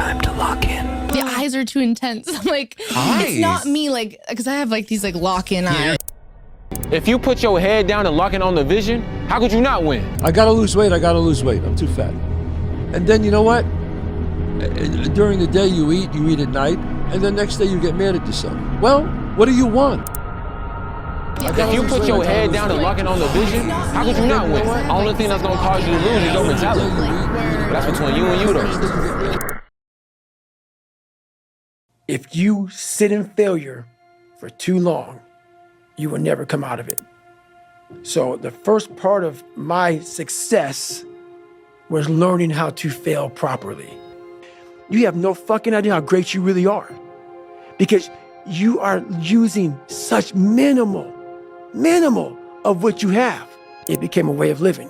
time to lock in. The eyes are too intense. I'm like, it's not me, like, because I have like these like lock-in eyes. If you put your head down and lock in on the vision, how could you not win? I gotta lose weight, I'm too fat. And then you know what? During the day you eat at night, and the next day you get mad at yourself. Well, what do you want? If you put your head down and lock in on the vision, how could you not win? The only thing that's gonna cause you to lose is your mentality. But that's between you and you though. If you sit in failure for too long, you will never come out of it. So the first part of my success was learning how to fail properly. You have no fucking idea how great you really are, because you are using such minimal of what you have. It became a way of living.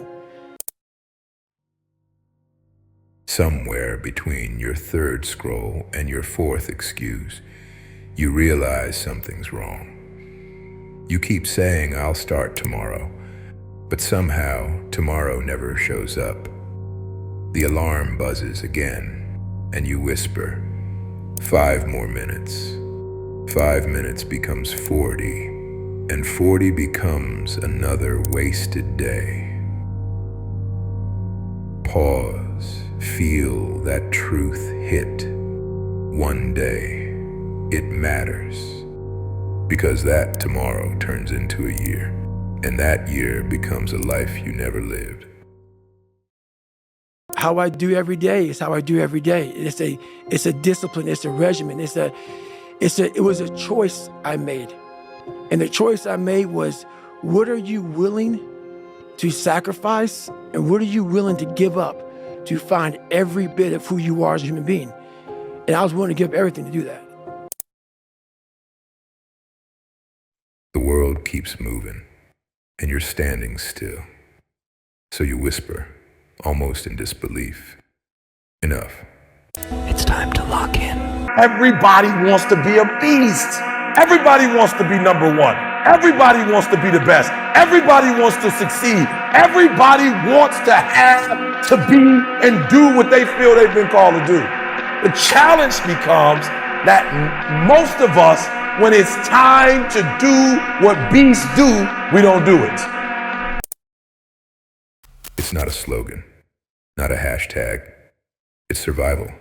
Somewhere between your third scroll and your fourth excuse, you realize something's wrong. You keep saying, "I'll start tomorrow," but somehow tomorrow never shows up. The alarm buzzes again, and you whisper, 5 more minutes. 5 minutes becomes 40, and 40 becomes another wasted day. Pause, feel that truth hit. One day, it matters, because that tomorrow turns into a year, and that year becomes a life you never lived. How I do every day is how I do every day. It's a discipline, it's a regimen, it was a choice I made. And the choice I made was, what are you willing to sacrifice, and what are you willing to give up to find every bit of who you are as a human being? And I was willing to give up everything to do that. The world keeps moving, and you're standing still. So you whisper, almost in disbelief, "Enough." It's time to lock in. Everybody wants to be a beast. Everybody wants to be number one. Everybody wants to be the best. Everybody wants to succeed. Everybody wants to have, to be, and do what they feel they've been called to do. The challenge becomes that most of us, when it's time to do what beasts do, we don't do it. It's not a slogan, not a hashtag. It's survival.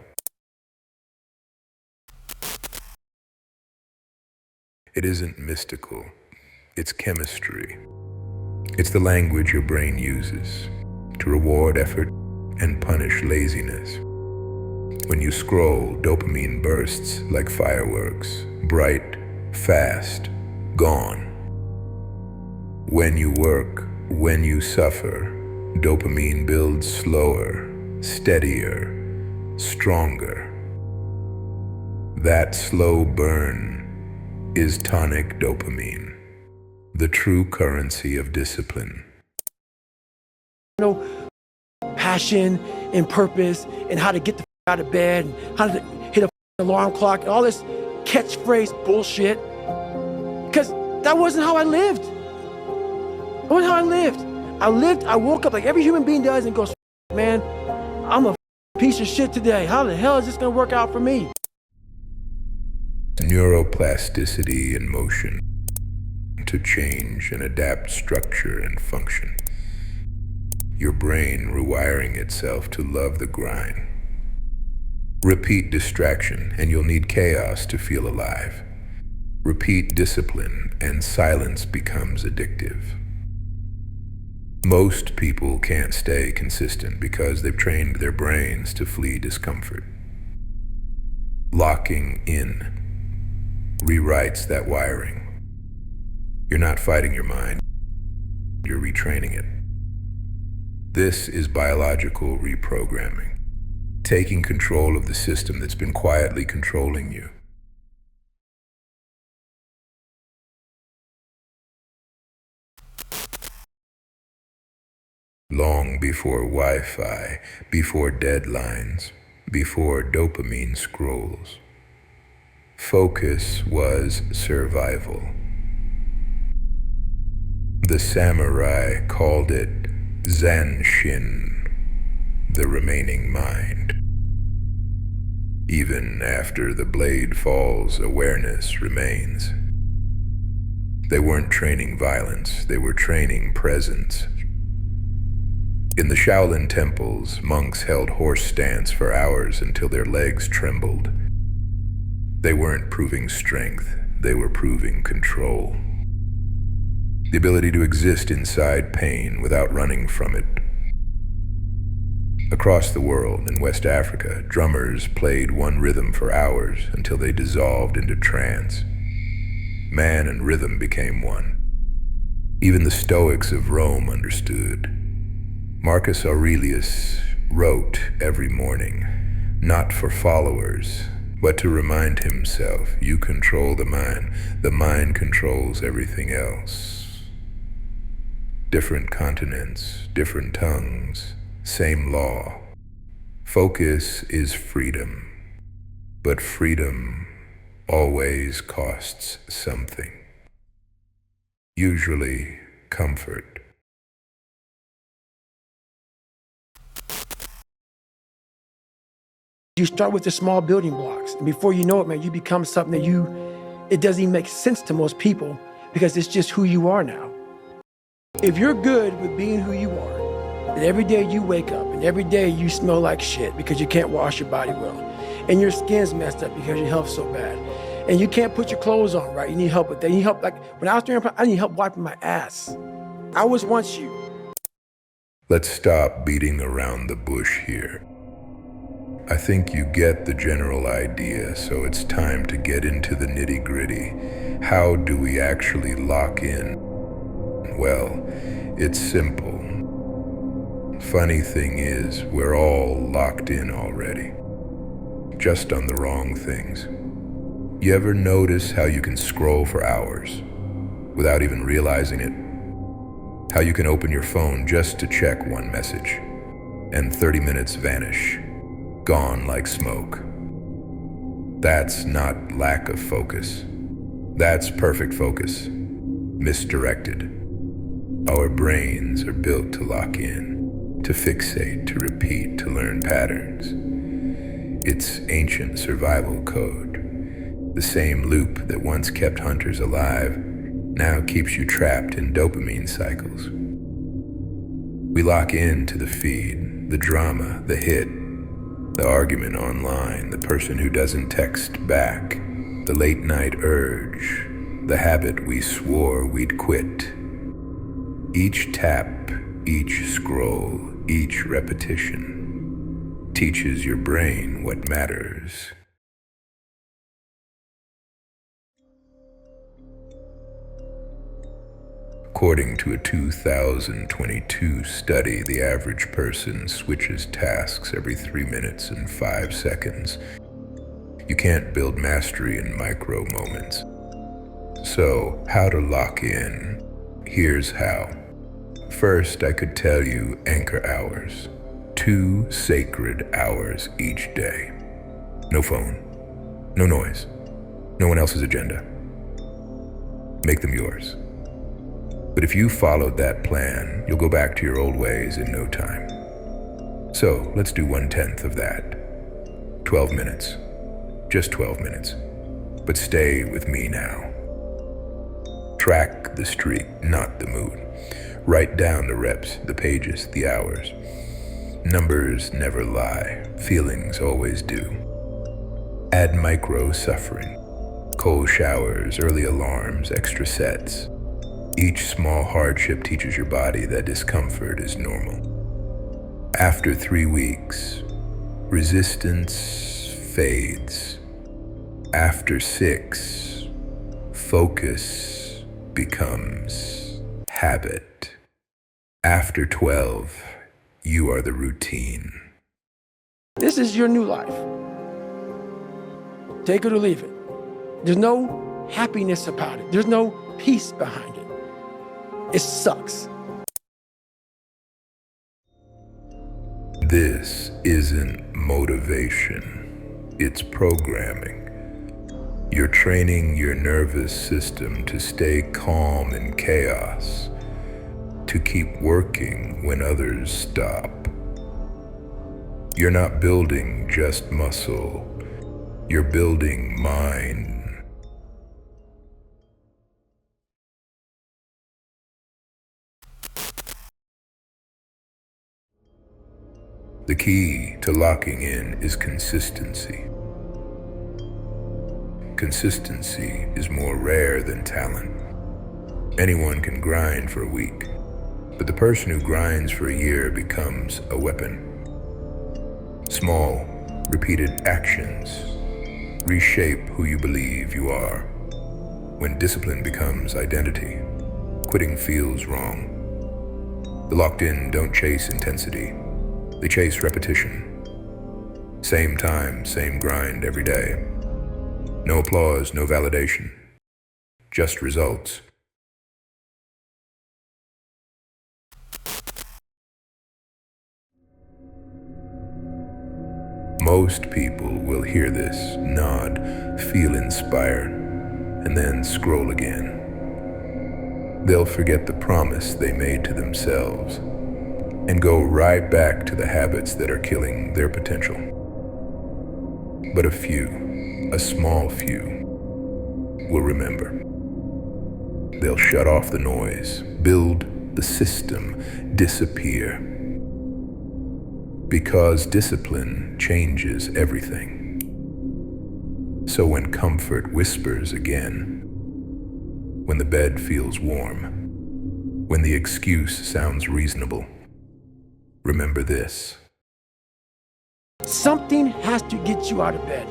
It isn't mystical. It's chemistry. It's the language your brain uses to reward effort and punish laziness. When you scroll, dopamine bursts like fireworks, bright, fast, gone. When you work, when you suffer, dopamine builds slower, steadier, stronger. That slow burn is tonic dopamine, the true currency of discipline. Passion and purpose and how to get the out of bed and how to hit a alarm clock and all this catchphrase bullshit, because that wasn't how I lived. That wasn't how I lived. I woke up like every human being does and goes, "Man, I'm a piece of shit today. How the hell is this gonna work out for me?" Neuroplasticity in motion to change and adapt structure and function. Your brain rewiring itself to love the grind. Repeat distraction and you'll need chaos to feel alive. Repeat discipline and silence becomes addictive. Most people can't stay consistent because they've trained their brains to flee discomfort. Locking in rewrites that wiring. You're not fighting your mind, you're retraining it. This is biological reprogramming, taking control of the system that's been quietly controlling you. Long before Wi-Fi, before deadlines, before dopamine scrolls, focus was survival. The samurai called it Zanshin, the remaining mind. Even after the blade falls, awareness remains. They weren't training violence, they were training presence. In the Shaolin temples, monks held horse stance for hours until their legs trembled. They weren't proving strength, they were proving control. The ability to exist inside pain without running from it. Across the world, in West Africa, drummers played one rhythm for hours until they dissolved into trance. Man and rhythm became one. Even the Stoics of Rome understood. Marcus Aurelius wrote every morning, not for followers, but to remind himself, you control the mind controls everything else. Different continents, different tongues, same law. Focus is freedom, but freedom always costs something. Usually comfort. You start with the small building blocks, and before you know it, man, you become something that it doesn't even make sense to most people because it's just who you are now. If you're good with being who you are, that every day you wake up and every day you smell like shit because you can't wash your body well, and your skin's messed up because your health's so bad, and you can't put your clothes on right, you need help with that. You need help, like when I was doing, I need help wiping my ass. I was once you. Let's stop beating around the bush here. I think you get the general idea, so it's time to get into the nitty-gritty. How do we actually lock in? Well, it's simple. Funny thing is, we're all locked in already, just on the wrong things. You ever notice how you can scroll for hours without even realizing it? How you can open your phone just to check one message, and 30 minutes vanish, gone like smoke. That's not lack of focus. That's perfect focus, misdirected. Our brains are built to lock in, to fixate, to repeat, to learn patterns. It's ancient survival code. The same loop that once kept hunters alive now keeps you trapped in dopamine cycles. We lock into the feed, the drama, the hit, the argument online, the person who doesn't text back, the late night urge, the habit we swore we'd quit. Each tap, each scroll, each repetition teaches your brain what matters. According to a 2022 study, the average person switches tasks every 3 minutes and 5 seconds. You can't build mastery in micro moments. So, how to lock in? Here's how. First, I could tell you anchor hours. 2 sacred hours each day. No phone, no noise, no one else's agenda. Make them yours. But if you followed that plan, you'll go back to your old ways in no time. So let's do 1/10 of that. 12 minutes. Just 12 minutes. But stay with me now. Track the streak, not the mood. Write down the reps, the pages, the hours. Numbers never lie. Feelings always do. Add micro suffering. Cold showers, early alarms, extra sets. Each small hardship teaches your body that discomfort is normal. After 3 weeks, resistance fades. After 6, focus becomes habit. After 12, you are the routine. This is your new life. Take it or leave it. There's no happiness about it. There's no peace behind it. It sucks. This isn't motivation, it's programming. You're training your nervous system to stay calm in chaos, to keep working when others stop. You're not building just muscle, You're building mine. The key to locking in is consistency. Consistency is more rare than talent. Anyone can grind for a week, but the person who grinds for a year becomes a weapon. Small, repeated actions reshape who you believe you are. When discipline becomes identity, quitting feels wrong. The locked in don't chase intensity. They chase repetition. Same time, same grind every day. No applause, no validation. Just results. Most people will hear this, nod, feel inspired, and then scroll again. They'll forget the promise they made to themselves and go right back to the habits that are killing their potential. But a few, a small few, will remember. They'll shut off the noise, build the system, disappear. Because discipline changes everything. So when comfort whispers again, when the bed feels warm, when the excuse sounds reasonable, remember this. Something has to get you out of bed,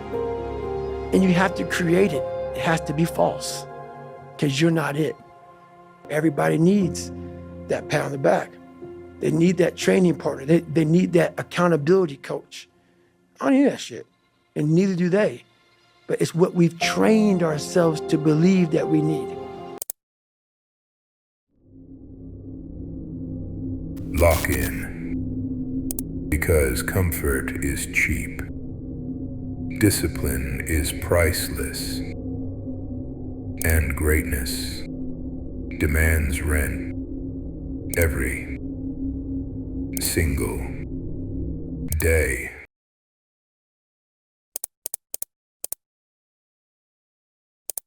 and you have to create it. It has to be false, because you're not it. Everybody needs that pat on the back. They need that training partner. They need that accountability coach. I don't need that shit, and neither do they. But it's what we've trained ourselves to believe that we need. Lock in. Because comfort is cheap. Discipline is priceless. And greatness demands rent every single day.